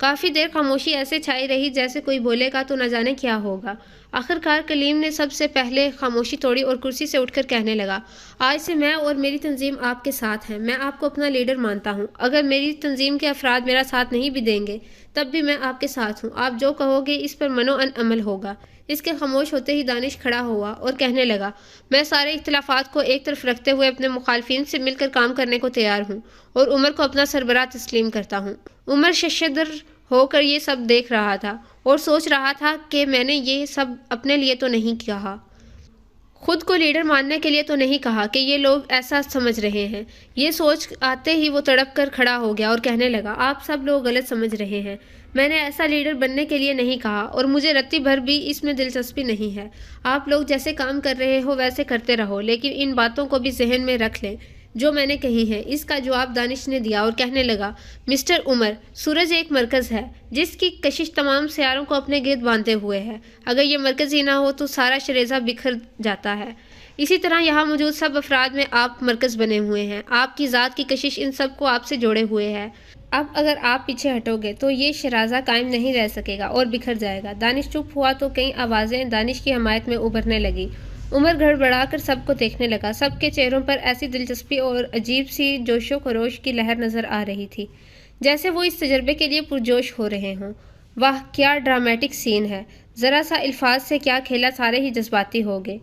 کافی دیر خاموشی ایسے چھائی رہی جیسے کوئی بولے گا تو نہ جانے کیا ہوگا۔ آخرکار کلیم نے سب سے پہلے خاموشی توڑی اور کرسی سے اٹھ کر کہنے لگا، آج سے میں اور میری تنظیم آپ کے ساتھ ہیں۔ میں آپ کو اپنا لیڈر مانتا ہوں۔ اگر میری تنظیم کے افراد میرا ساتھ نہیں بھی دیں گے تب بھی میں آپ کے ساتھ ہوں۔ آپ جو کہو گے اس پر منوعن عمل ہوگا۔ اس کے خاموش ہوتے ہی دانش کھڑا ہوا اور کہنے لگا، میں سارے اختلافات کو ایک طرف رکھتے ہوئے اپنے مخالفین سے مل کر کام کرنے کو تیار ہوں اور عمر کو اپنا سربراہ تسلیم کرتا ہوں۔ عمر ششدر ہو کر یہ سب دیکھ رہا تھا اور سوچ رہا تھا کہ میں نے یہ سب اپنے لیے تو نہیں کہا، خود کو لیڈر ماننے کے لیے تو نہیں کہا کہ یہ لوگ ایسا سمجھ رہے ہیں۔ یہ سوچ آتے ہی وہ تڑپ کر کھڑا ہو گیا اور کہنے لگا، آپ سب لوگ غلط سمجھ رہے ہیں۔ میں نے ایسا لیڈر بننے کے لیے نہیں کہا اور مجھے رتی بھر بھی اس میں دلچسپی نہیں ہے۔ آپ لوگ جیسے کام کر رہے ہو ویسے کرتے رہو، لیکن ان باتوں کو بھی ذہن میں رکھ لیں جو میں نے کہی ہیں۔ اس کا جواب دانش نے دیا اور کہنے لگا، مسٹر عمر، سورج ایک مرکز ہے جس کی کشش تمام سیاروں کو اپنے گرد باندھے ہوئے ہے۔ اگر یہ مرکز ہی نہ ہو تو سارا شیرازہ بکھر جاتا ہے۔ اسی طرح یہاں موجود سب افراد میں آپ مرکز بنے ہوئے ہیں۔ آپ کی ذات کی کشش ان سب کو آپ سے جوڑے ہوئے ہے۔ اب اگر آپ پیچھے ہٹو گے تو یہ شیرازہ قائم نہیں رہ سکے گا اور بکھر جائے گا۔ دانش چپ ہوا تو کئی آوازیں دانش کی حمایت میں ابھرنے لگی۔ عمر گڑبڑا کر سب کو دیکھنے لگا۔ سب کے چہروں پر ایسی دلچسپی اور عجیب سی جوش و خروش کی لہر نظر آ رہی تھی جیسے وہ اس تجربے کے لیے پرجوش ہو رہے ہوں۔ واہ، کیا ڈرامٹک سین ہے! ذرا سا الفاظ سے کیا کھیلا، سارے ہی جذباتی ہو گئے۔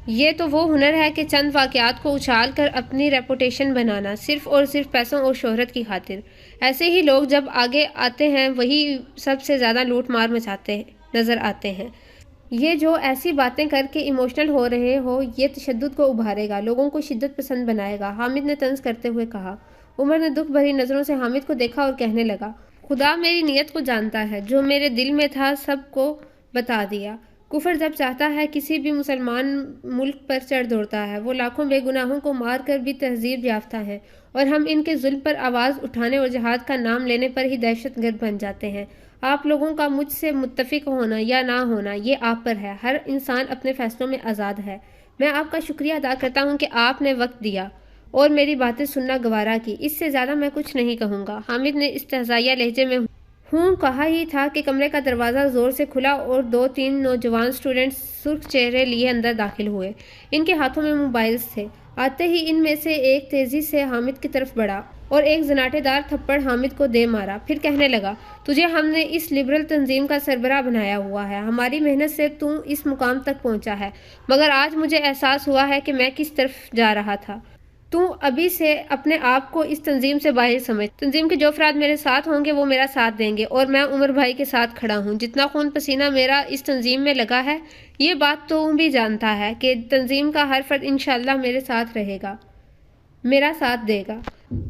یہ تو وہ ہنر ہے کہ چند واقعات کو اچھال کر اپنی ریپوٹیشن بنانا، صرف اور صرف پیسوں اور شہرت کی خاطر۔ ایسے ہی لوگ جب آگے آتے ہیں وہی سب سے زیادہ لوٹ مار مچاتے نظر آتے ہیں۔ یہ جو ایسی باتیں کر کے ایموشنل ہو رہے ہو یہ تشدد کو ابھارے گا، لوگوں کو شدت پسند بنائے گا، حامد نے طنز کرتے ہوئے کہا۔ عمر نے دکھ بھری نظروں سے حامد کو دیکھا اور کہنے لگا، خدا میری نیت کو جانتا ہے، جو میرے دل میں تھا سب کو بتا دیا۔ کفر جب چاہتا ہے کسی بھی مسلمان ملک پر چڑھ دوڑتا ہے۔ وہ لاکھوں بے گناہوں کو مار کر بھی تہذیب یافتہ ہیں اور ہم ان کے ظلم پر آواز اٹھانے اور جہاد کا نام لینے پر ہی دہشت گرد بن جاتے ہیں۔ آپ لوگوں کا مجھ سے متفق ہونا یا نہ ہونا یہ آپ پر ہے۔ ہر انسان اپنے فیصلوں میں آزاد ہے۔ میں آپ کا شکریہ ادا کرتا ہوں کہ آپ نے وقت دیا اور میری باتیں سننا گوارا کی۔ اس سے زیادہ میں کچھ نہیں کہوں گا۔ حامد نے استہزائیہ لہجے میں ہوں کہا ہی تھا کہ کمرے کا دروازہ زور سے کھلا اور 2-3 نوجوان اسٹوڈنٹس سرخ چہرے لیے اندر داخل ہوئے۔ ان کے ہاتھوں میں موبائلز تھے۔ آتے ہی ان میں سے ایک تیزی سے حامد کی طرف بڑھا اور ایک زناٹے دار تھپڑ حامد کو دے مارا، پھر کہنے لگا، تجھے ہم نے اس لبرل تنظیم کا سربراہ بنایا ہوا ہے۔ ہماری محنت سے تو اس مقام تک پہنچا ہے، مگر آج مجھے احساس ہوا ہے کہ میں کس طرف جا رہا تھا۔ تو ابھی سے اپنے آپ کو اس تنظیم سے باہر سمجھ۔ تنظیم کے جو افراد میرے ساتھ ہوں گے وہ میرا ساتھ دیں گے اور میں عمر بھائی کے ساتھ کھڑا ہوں۔ جتنا خون پسینہ میرا اس تنظیم میں لگا ہے یہ بات تو بھی جانتا ہے کہ تنظیم کا ہر فرد انشاءاللہ میرے ساتھ رہے گا، میرا ساتھ دے گا۔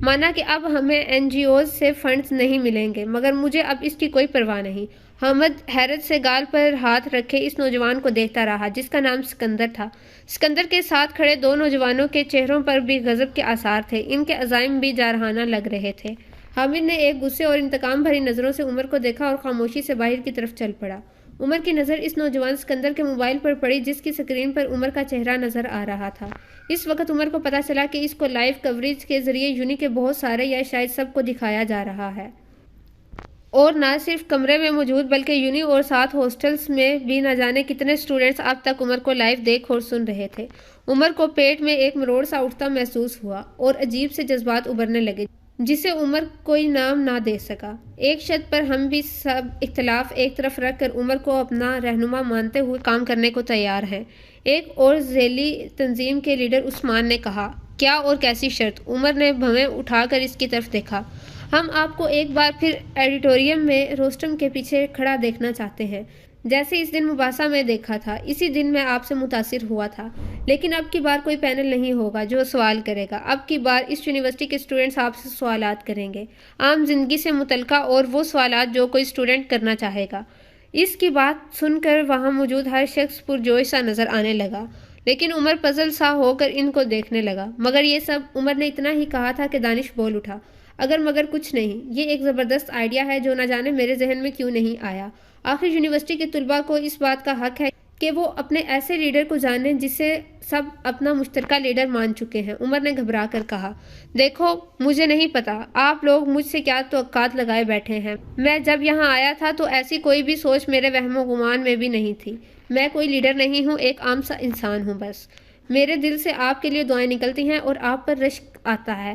مانا کہ اب ہمیں NGOز سے فنڈز نہیں ملیں گے، مگر مجھے اب اس کی کوئی پرواہ نہیں۔ حامد حیرت سے گال پر ہاتھ رکھے اس نوجوان کو دیکھتا رہا جس کا نام سکندر تھا۔ سکندر کے ساتھ کھڑے دو نوجوانوں کے چہروں پر بھی غضب کے آثار تھے، ان کے عزائم بھی جارحانہ لگ رہے تھے۔ حامد نے ایک غصے اور انتقام بھری نظروں سے عمر کو دیکھا اور خاموشی سے باہر کی طرف چل پڑا۔ عمر کی نظر اس نوجوان سکندر کے موبائل پر پڑی جس کی سکرین پر عمر کا چہرہ نظر آ رہا تھا۔ اس وقت عمر کو پتہ چلا کہ اس کو لائیو کوریج کے ذریعے یونی کے بہت سارے یا شاید سب کو دکھایا جا رہا ہے، اور نہ صرف کمرے میں موجود بلکہ یونی اور ساتھ ہاسٹلز میں بھی نہ جانے کتنے اسٹوڈنٹس اب تک عمر کو لائیو دیکھ اور سن رہے تھے۔ عمر کو پیٹ میں ایک مروڑ سا اٹھتا محسوس ہوا اور عجیب سے جذبات ابھرنے لگے جسے عمر کوئی نام نہ دے سکا۔ ایک شرط پر ہم بھی سب اختلاف ایک طرف رکھ کر عمر کو اپنا رہنما مانتے ہوئے کام کرنے کو تیار ہیں، ایک اور ذیلی تنظیم کے لیڈر عثمان نے کہا۔ کیا اور کیسی شرط؟ عمر نے بھویں اٹھا کر اس کی طرف دیکھا۔ ہم آپ کو ایک بار پھر ایڈیٹوریم میں روسٹم کے پیچھے کھڑا دیکھنا چاہتے ہیں، جیسے اس دن مباحثہ میں دیکھا تھا۔ اسی دن میں آپ سے متاثر ہوا تھا، لیکن اب کی بار کوئی پینل نہیں ہوگا جو سوال کرے گا۔ اب کی بار اس یونیورسٹی کے اسٹوڈنٹس آپ سے سوالات کریں گے، عام زندگی سے متعلقہ اور وہ سوالات جو کوئی اسٹوڈنٹ کرنا چاہے گا۔ اس کی بات سن کر وہاں موجود ہر شخص پرجوش سا نظر آنے لگا، لیکن عمر پزل سا ہو کر ان کو دیکھنے لگا۔ مگر یہ سب عمر نے اتنا ہی کہا تھا کہ دانش بول اٹھا، اگر مگر کچھ نہیں، یہ ایک زبردست آئیڈیا ہے جو نہ جانے میرے ذہن میں کیوں نہیں آیا۔ آخر یونیورسٹی کے طلباء کو اس بات کا حق ہے کہ وہ اپنے ایسے لیڈر کو جانیں جسے سب اپنا مشترکہ لیڈر مان چکے ہیں۔ عمر نے گھبرا کر کہا، دیکھو مجھے نہیں پتا آپ لوگ مجھ سے کیا توقعات لگائے بیٹھے ہیں۔ میں جب یہاں آیا تھا تو ایسی کوئی بھی سوچ میرے وہم و گمان میں بھی نہیں تھی۔ میں کوئی لیڈر نہیں ہوں، ایک عام سا انسان ہوں بس۔ میرے دل سے آپ کے لیے دعائیں نکلتی ہیں اور آپ پر رشک آتا ہے۔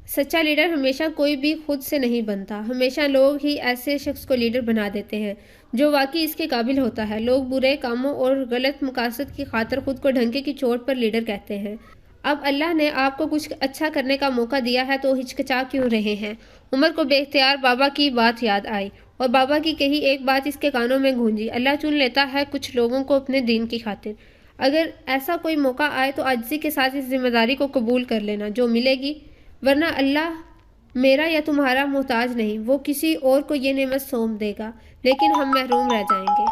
سچا لیڈر ہمیشہ کوئی بھی خود سے نہیں بنتا، ہمیشہ لوگ ہی ایسے شخص کو لیڈر بنا دیتے ہیں جو واقعی اس کے قابل ہوتا ہے۔ لوگ برے کاموں اور غلط مقاصد کی خاطر خود کو ڈھنکے کی چوٹ پر لیڈر کہتے ہیں۔ اب اللہ نے آپ کو کچھ اچھا کرنے کا موقع دیا ہے تو ہچکچا کیوں رہے ہیں؟ عمر کو بے اختیار بابا کی بات یاد آئی اور بابا کی کہی ایک بات اس کے کانوں میں گونجی، اللہ چن لیتا ہے کچھ لوگوں کو اپنے دین کی خاطر۔ اگر ایسا کوئی موقع آئے تو عاجزی کے ساتھ اس ذمہ داری کو قبول کر لینا جو ملے گی، ورنہ اللہ میرا یا تمہارا محتاج نہیں، وہ کسی اور کو یہ نعمت سونپ دے گا لیکن ہم محروم رہ جائیں گے۔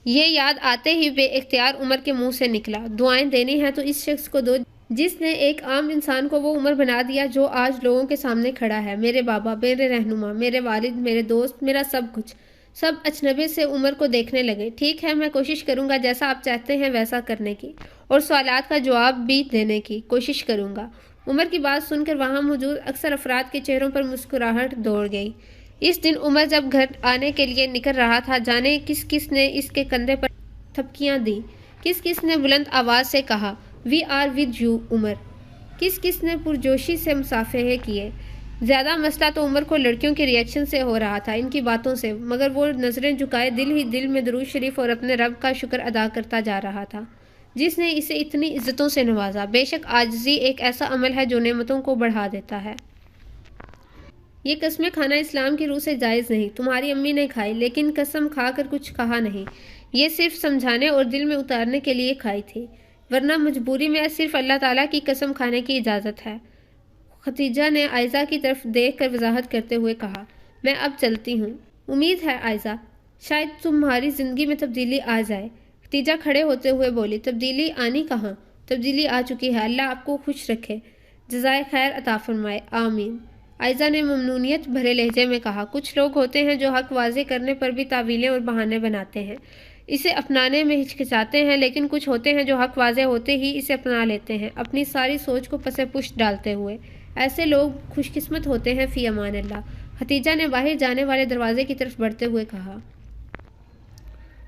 یہ یاد آتے ہی بے اختیار عمر کے منہ سے نکلا، دعائیں دینی ہیں تو اس شخص کو دو جس نے ایک عام انسان کو وہ عمر بنا دیا جو آج لوگوں کے سامنے کھڑا ہے۔ میرے بابا، میرے رہنما، میرے والد، میرے دوست، میرا سب کچھ۔ سب اچنبے سے عمر کو دیکھنے لگے۔ ٹھیک ہے، میں کوشش کروں گا جیسا آپ چاہتے ہیں ویسا کرنے کی، اور سوالات کا جواب بھی دینے کی کوشش کروں گا۔ عمر کی بات سن کر وہاں موجود اکثر افراد کے چہروں پر مسکراہٹ دوڑ گئی۔ اس دن عمر جب گھر آنے کے لیے نکل رہا تھا، جانے کس کس نے اس کے کندھے پر تھپکیاں دیں، کس کس نے بلند آواز سے کہا وی آر ود یو عمر، کس کس نے پرجوشی سے مصافحے کیے۔ زیادہ مسئلہ تو عمر کو لڑکیوں کے ری ایکشن سے ہو رہا تھا، ان کی باتوں سے، مگر وہ نظریں جھکائے دل ہی دل میں درود شریف اور اپنے رب کا شکر ادا کرتا جا رہا تھا جس نے اسے اتنی عزتوں سے نوازا۔ بے شک عاجزی ایک ایسا عمل ہے جو نعمتوں کو بڑھا دیتا ہے۔ یہ قسمیں کھانا اسلام کی روح سے جائز نہیں۔ تمہاری امی نے کھائی لیکن قسم کھا کر کچھ کہا نہیں، یہ صرف سمجھانے اور دل میں اتارنے کے لیے کھائی تھی، ورنہ مجبوری میں صرف اللہ تعالیٰ کی قسم کھانے کی اجازت ہے۔ ختیجہ نے عائزہ کی طرف دیکھ کر وضاحت کرتے ہوئے کہا، میں اب چلتی ہوں۔ امید ہے عائزہ شاید تمہاری زندگی میں تبدیلی آ جائے۔ ختیجہ کھڑے ہوتے ہوئے بولی، تبدیلی آنی کہاں، تبدیلی آ چکی ہے، اللہ آپ کو خوش رکھے، جزائے خیر عطا فرمائے، آمین۔ عائزہ نے ممنونیت بھرے لہجے میں کہا، کچھ لوگ ہوتے ہیں جو حق واضح کرنے پر بھی تعویلیں اور بہانے بناتے ہیں، اسے اپنانے میں ہچکچاتے ہیں، لیکن کچھ ہوتے ہیں جو حق واضح ہوتے ہی اسے اپنا لیتے ہیں، اپنی ساری سوچ کو پس پشت ڈالتے ہوئے۔ ایسے لوگ خوش قسمت ہوتے ہیں، فی امان اللہ۔ ختیجہ نے باہر جانے والے دروازے کی طرف بڑھتے ہوئے کہا۔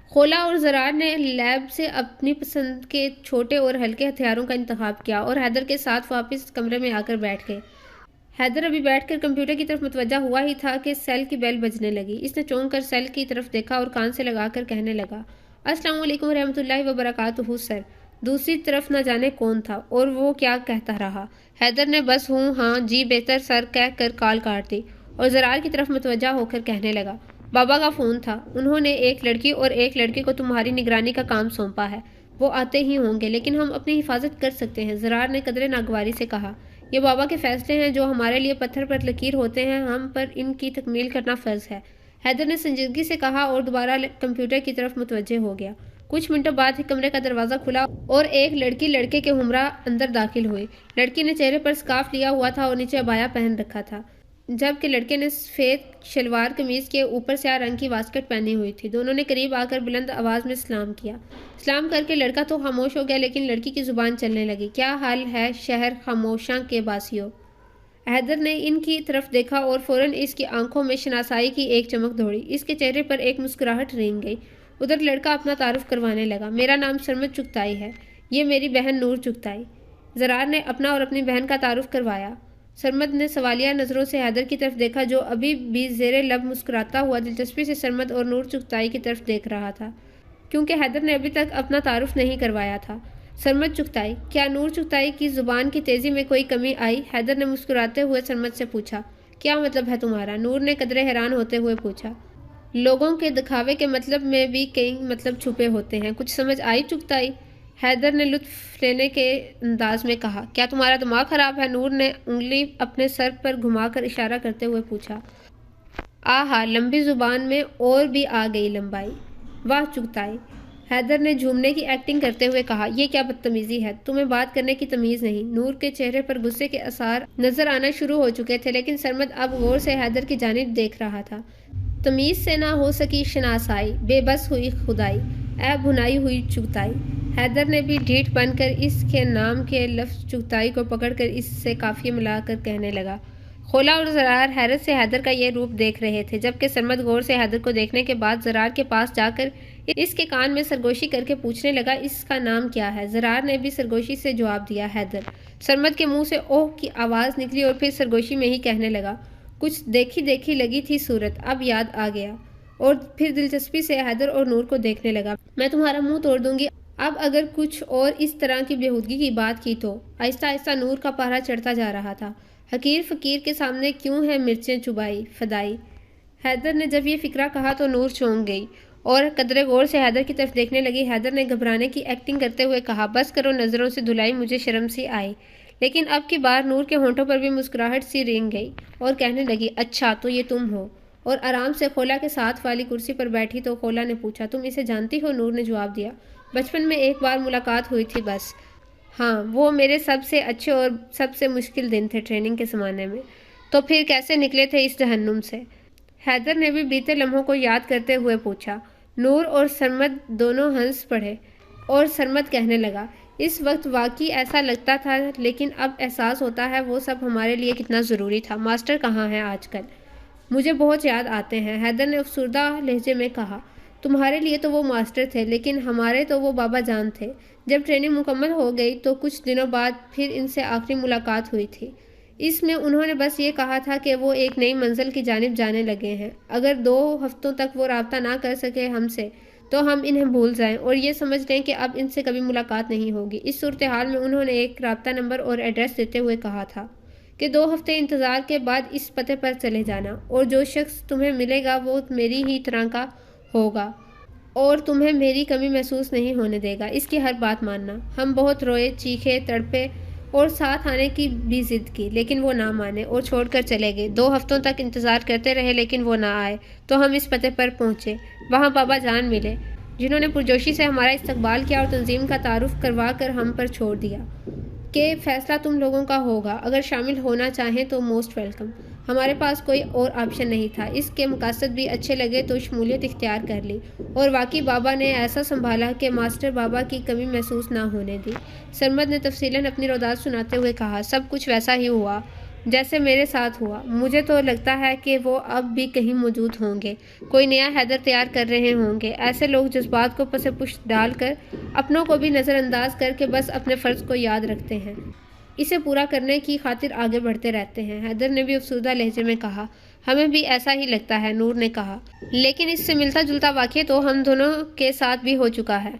خولا اور زرار نے لیب سے اپنی پسند کے چھوٹے اور ہلکے ہتھیاروں کا انتخاب کیا اور حیدر کے ساتھ واپس کمرے میں آ کر بیٹھ گئے۔ حیدر ابھی بیٹھ کر کمپیوٹر کی طرف متوجہ ہوا ہی تھا کہ سیل کی بیل بجنے لگی۔ اس نے چونک کر سیل کی طرف دیکھا اور کان سے لگا کر کہنے لگا، السلام علیکم ورحمۃ اللہ وبرکاتہ سر۔ دوسری طرف نہ جانے کون تھا اور وہ کیا کہتا رہا۔ حیدر نے بس ہوں ہاں جی بہتر سر کہہ کر کال کاٹ دی اور زرار کی طرف متوجہ ہو کر کہنے لگا، بابا کا فون تھا، انہوں نے ایک لڑکی اور ایک لڑکے کو تمہاری نگرانی کا کام سونپا ہے، وہ آتے ہی ہوں گے لیکن ہم اپنی حفاظت کر سکتے ہیں۔ زرار نے قدرے ناگواری سے کہا، یہ بابا کے فیصلے ہیں جو ہمارے لیے پتھر پر لکیر ہوتے ہیں، ہم پر ان کی تکمیل کرنا فرض ہے۔ حیدر نے سنجیدگی سے کہا اور دوبارہ کمپیوٹر کی طرف متوجہ ہو گیا۔ کچھ منٹوں بعد ہی کمرے کا دروازہ کھلا اور ایک لڑکی لڑکے کے ہمراہ اندر داخل ہوئی۔ لڑکی نے چہرے پر سکارف لیا ہوا تھا اور نیچے عبایا پہن رکھا تھا، جبکہ لڑکے نے سفید شلوار قمیض کے اوپر سیاہ رنگ کی واسکٹ پہنی ہوئی تھی۔ دونوں نے قریب آ کر بلند آواز میں سلام کیا۔ سلام کر کے لڑکا تو خاموش ہو گیا لیکن لڑکی کی زبان چلنے لگی، کیا حال ہے شہر خاموشاں کے باسیوں۔ حیدر نے ان کی طرف دیکھا اور فوراً اس کی آنکھوں میں شناسائی کی ایک چمک دوڑی، اس کے چہرے پر ایک مسکراہٹ رینگ گئی۔ ادھر لڑکا اپنا تعارف کروانے لگا، میرا نام سرمد چغتائی ہے، یہ میری بہن نور چغتائی۔ زرار نے اپنا اور اپنی بہن کا تعارف کروایا۔ سرمد نے سوالیہ نظروں سے حیدر کی طرف دیکھا جو ابھی بھی زیر لب مسکراتا ہوا دلچسپی سے سرمد اور نور چغتائی کی طرف دیکھ رہا تھا، کیونکہ حیدر نے ابھی تک اپنا تعارف نہیں کروایا تھا۔ سرمد چغتائی، کیا نور چغتائی کی زبان کی تیزی میں کوئی کمی آئی؟ حیدر نے مسکراتے ہوئے سرمد سے پوچھا، کیا مطلب ہے تمہارا؟ نور نے قدرے حیران ہوتے ہوئے پوچھا، لوگوں کے دکھاوے کے مطلب میں بھی کئی مطلب چھپے ہوتے ہیں، کچھ سمجھ آئی چغتائی؟ حیدر نے لطف لینے کے انداز میں کہا، کیا تمہارا دماغ خراب ہے؟ نور نے انگلی اپنے سر پر گھما کر اشارہ کرتے ہوئے پوچھا۔ آہا، لمبی زبان میں اور بھی آ گئی لمبائی، واہ چغتائی۔ حیدر نے جھومنے کی ایکٹنگ کرتے ہوئے کہا، یہ کیا بدتمیزی ہے، تمہیں بات کرنے کی تمیز نہیں۔ نور کے چہرے پر غصے کے آثار نظر آنا شروع ہو چکے تھے لیکن سرمد اب غور سے حیدر کی جانب دیکھ رہا تھا۔ تمیز سے نہ ہو سکی شناسائی، بے بس ہوئی خدائی، اے بھنائی ہوئی چغتائی۔ حیدر نے بھی ڈھیٹ بن کر اس کے نام کے لفظ چغتائی کو پکڑ کر اس سے قافیہ ملا کر کہنے لگا۔ خولا اور زرار حیرت سے حیدر کا یہ روپ دیکھ رہے تھے، جبکہ سرمد غور سے حیدر کو دیکھنے کے بعد زرار کے پاس جا کر اس کے کان میں سرگوشی کر کے پوچھنے لگا اس کا نام کیا ہے۔ زرار نے بھی سرگوشی سے جواب دیا حیدر۔ سرمد کے منہ سے اوہ کی آواز نکلی اور پھر سرگوشی میں ہی کہنے لگا، کچھ دیکھی دیکھی لگی تھی صورت، اب یاد آ گیا۔ اور پھر دلچسپی سے حیدر اور نور کو دیکھنے لگا۔ میں تمہارا منہ توڑ دوں گی اب اگر کچھ اور اس طرح کی بےہودگی کی بات کی تو۔ آہستہ آہستہ نور کا پارا چڑھتا جا رہا تھا۔ حقیر فقیر کے سامنے کیوں ہے مرچیں چبائی فدائی۔ حیدر نے جب یہ فقرہ کہا تو نور چونک گئی اور قدرے غور سے حیدر کی طرف دیکھنے لگی۔ حیدر نے گھبرانے کی ایکٹنگ کرتے ہوئے کہا، بس کرو نظروں سے دھلائی، مجھے شرم سی آئی۔ لیکن اب کی بار نور کے ہونٹوں پر بھی مسکراہٹ سی رینگ گئی اور کہنے لگی، اچھا تو یہ تم ہو۔ اور آرام سے خولا کے ساتھ والی کرسی پر بیٹھی تو خولا نے پوچھا، تم اسے جانتی ہو؟ نور نے جواب دیا، بچپن میں ایک بار ملاقات ہوئی تھی بس۔ ہاں، وہ میرے سب سے اچھے اور سب سے مشکل دن تھے ٹریننگ کے زمانے میں۔ تو پھر کیسے نکلے تھے اس جہنم سے؟ حیدر نے بھی بیتے لمحوں کو یاد کرتے ہوئے پوچھا۔ نور اور سرمد دونوں ہنس پڑے اور سرمد کہنے لگا، اس وقت واقعی ایسا لگتا تھا، لیکن اب احساس ہوتا ہے وہ سب ہمارے لیے کتنا ضروری تھا۔ ماسٹر کہاں ہیں آج کل؟ مجھے بہت یاد آتے ہیں، حیدر نے افسردہ لہجے میں کہا۔ تمہارے لیے تو وہ ماسٹر تھے، لیکن ہمارے تو وہ بابا جان تھے۔ جب ٹریننگ مکمل ہو گئی تو کچھ دنوں بعد پھر ان سے آخری ملاقات ہوئی تھی۔ اس میں انہوں نے بس یہ کہا تھا کہ وہ ایک نئی منزل کی جانب جانے لگے ہیں۔ اگر 2 ہفتوں تک وہ رابطہ نہ کر سکے ہم سے تو ہم انہیں بھول جائیں اور یہ سمجھ لیں کہ اب ان سے کبھی ملاقات نہیں ہوگی۔ اس صورتحال میں انہوں نے ایک رابطہ نمبر اور ایڈریس دیتے ہوئے کہا تھا کہ 2 ہفتے انتظار کے بعد اس پتے پر چلے جانا، اور جو شخص تمہیں ملے گا وہ میری ہی طرح کا ہوگا اور تمہیں میری کمی محسوس نہیں ہونے دے گا۔ اس کی ہر بات ماننا۔ ہم بہت روئے، چیخے، تڑپے اور ساتھ آنے کی بھی ضد کی، لیکن وہ نہ مانے اور چھوڑ کر چلے گئے۔ 2 ہفتوں تک انتظار کرتے رہے لیکن وہ نہ آئے تو ہم اس پتے پر پہنچے۔ وہاں بابا جان ملے، جنہوں نے پرجوشی سے ہمارا استقبال کیا اور تنظیم کا تعارف کروا کر ہم پر چھوڑ دیا کہ فیصلہ تم لوگوں کا ہوگا، اگر شامل ہونا چاہیں تو موسٹ ویلکم۔ ہمارے پاس کوئی اور آپشن نہیں تھا۔ اس کے مقاصد بھی اچھے لگے تو شمولیت اختیار کر لی، اور واقعی بابا نے ایسا سنبھالا کہ ماسٹر بابا کی کمی محسوس نہ ہونے دی۔ سرمد نے تفصیلاً اپنی روایت سناتے ہوئے کہا، سب کچھ ویسا ہی ہوا جیسے میرے ساتھ ہوا۔ مجھے تو لگتا ہے کہ وہ اب بھی کہیں موجود ہوں گے، کوئی نیا حیدر تیار کر رہے ہوں گے۔ ایسے لوگ جذبات کو پس پشت ڈال کر، اپنوں کو بھی نظر انداز کر کے بس اپنے فرض کو یاد رکھتے ہیں، اسے پورا کرنے کی خاطر آگے بڑھتے رہتے ہیں۔ حیدر نے بھی افسردہ لہجے میں کہا، ہمیں بھی ایسا ہی لگتا ہے، نور نے کہا، لیکن اس سے ملتا جلتا واقعہ تو ہم دونوں کے ساتھ بھی ہو چکا ہے۔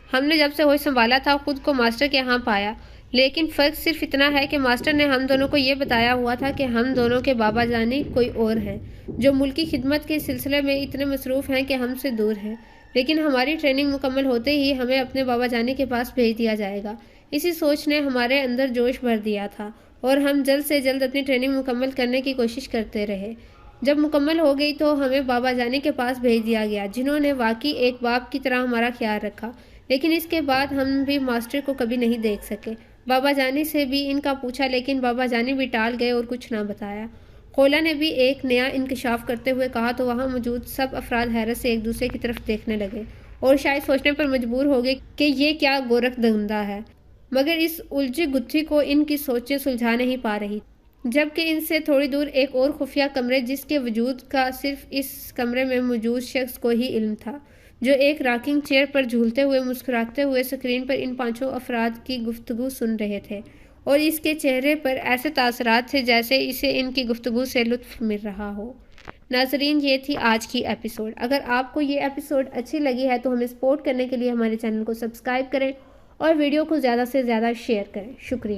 ہم نے جب سے ہوش سنبھالا تھا خود کو ماسٹر کے ہاں پایا، لیکن فرق صرف اتنا ہے کہ ماسٹر نے ہم دونوں کو یہ بتایا ہوا تھا کہ ہم دونوں کے بابا جانی کوئی اور ہیں، جو ملکی خدمت کے سلسلے میں اتنے مصروف ہیں کہ ہم سے دور ہیں، لیکن ہماری ٹریننگ مکمل ہوتے ہی ہمیں اپنے بابا جانی کے پاس بھیج دیا جائے گا۔ اسی سوچ نے ہمارے اندر جوش بھر دیا تھا اور ہم جلد سے جلد اپنی ٹریننگ مکمل کرنے کی کوشش کرتے رہے۔ جب مکمل ہو گئی تو ہمیں بابا جانی کے پاس بھیج دیا گیا، جنہوں نے واقعی ایک باپ کی طرح ہمارا خیال رکھا، لیکن اس کے بعد ہم بھی ماسٹر کو کبھی نہیں دیکھ سکے۔ بابا جانی سے بھی ان کا پوچھا لیکن بابا جانی بھی ٹال گئے اور کچھ نہ بتایا۔ خولا نے بھی ایک نیا انکشاف کرتے ہوئے کہا تو وہاں موجود سب افراد حیرت سے ایک دوسرے کی طرف دیکھنے لگے اور شاید سوچنے پر مجبور ہو گئے کہ یہ کیا گورکھ دھندا ہے، مگر اس الجھی گتھی کو ان کی سوچیں سلجھا نہیں پا رہی، جبکہ ان سے تھوڑی دور ایک اور خفیہ کمرے جس کے وجود کا صرف اس کمرے میں موجود شخص کو ہی علم تھا، جو ایک راکنگ چیئر پر جھولتے ہوئے مسکراتے ہوئے اسکرین پر ان 5 افراد کی گفتگو سن رہے تھے، اور اس کے چہرے پر ایسے تاثرات تھے جیسے اسے ان کی گفتگو سے لطف مل رہا ہو۔ ناظرین، یہ تھی آج کی ایپیسوڈ۔ اگر آپ کو یہ ایپیسوڈ اچھی لگی ہے تو ہمیں سپورٹ کرنے کے لیے ہمارے چینل کو سبسکرائب کریں اور ویڈیو کو زیادہ سے زیادہ شیئر کریں۔ شکریہ۔